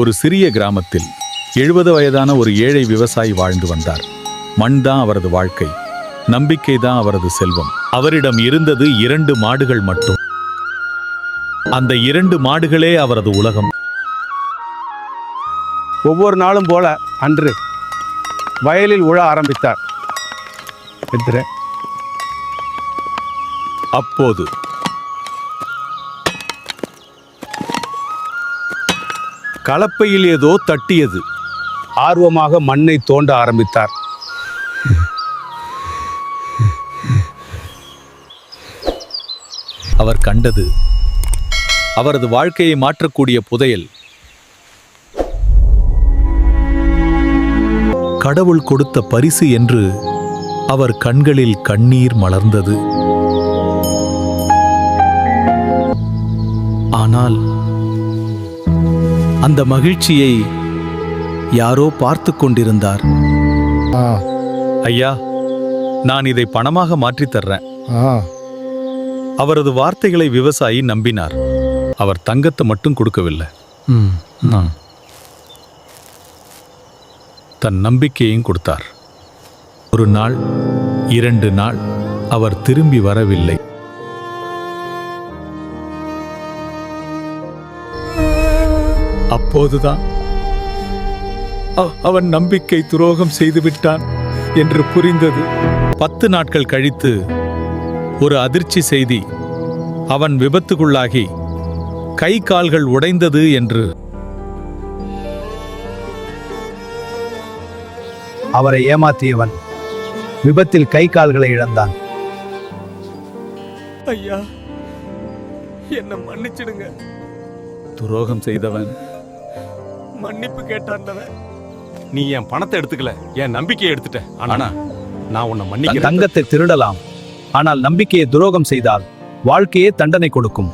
ஒரு சிறிய கிராமத்தில் 70 வயதான ஒரு ஏழை விவசாயி வாழ்ந்து வந்தார். மண் தான் அவரது வாழ்க்கை, நம்பிக்கை தான் அவரது செல்வம். அவரிடம் இருந்தது 2 மாடுகள் மட்டும். அந்த 2 மாடுகளே அவரது உலகம். ஒவ்வொரு நாளும் போல அன்று வயலில் உழ ஆரம்பித்தார். அப்போது கலப்பையில் ஏதோ தட்டியது. ஆர்வமாக மண்ணை தோண்ட ஆரம்பித்தார். அவர் கண்டது அவரது வாழ்க்கையை மாற்றக்கூடிய புதையல். கடவுள் கொடுத்த பரிசு என்று அவர் கண்களில் கண்ணீர் மலர்ந்தது. ஆனால் அந்த மகிழ்ச்சியை யாரோ பார்த்து கொண்டிருந்தார். ஐயா, நான் இதை பணமாக மாற்றித் தர்றேன். அவரது வார்த்தைகளை விவசாயி நம்பினார். அவர் தங்கத்தை மட்டும் கொடுக்கவில்லை, தன் நம்பிக்கையையும் கொடுத்தார். ஒரு நாள், 2 நாள் அவர் திரும்பி வரவில்லை. அப்போதுதான் அவன் நம்பிக்கை துரோகம் செய்துவிட்டான் என்று புரிந்தது. 10 நாட்கள் கழித்து ஒரு அதிர்ச்சி செய்தி. அவன் விபத்துக்குள்ளாகி கை கால்கள் உடைந்தது என்று. அவரை ஏமாற்றியவன் விபத்தில் கை கால்களை இழந்தான். ஐயா, என்ன மன்னிச்சிடுங்க. துரோகம் செய்தவன் மன்னிப்பு கேட்டாண்டவன். நீ என் பணத்தை எடுத்துக்கல, என் நம்பிக்கையை எடுத்துட்ட. ஆனா நான் உன்னை மன்னிக்கிறேன். தங்கத்தை திருடலாம், ஆனால் நம்பிக்கையை துரோகம் செய்தால் வாழ்க்கையே தண்டனை கொடுக்கும்.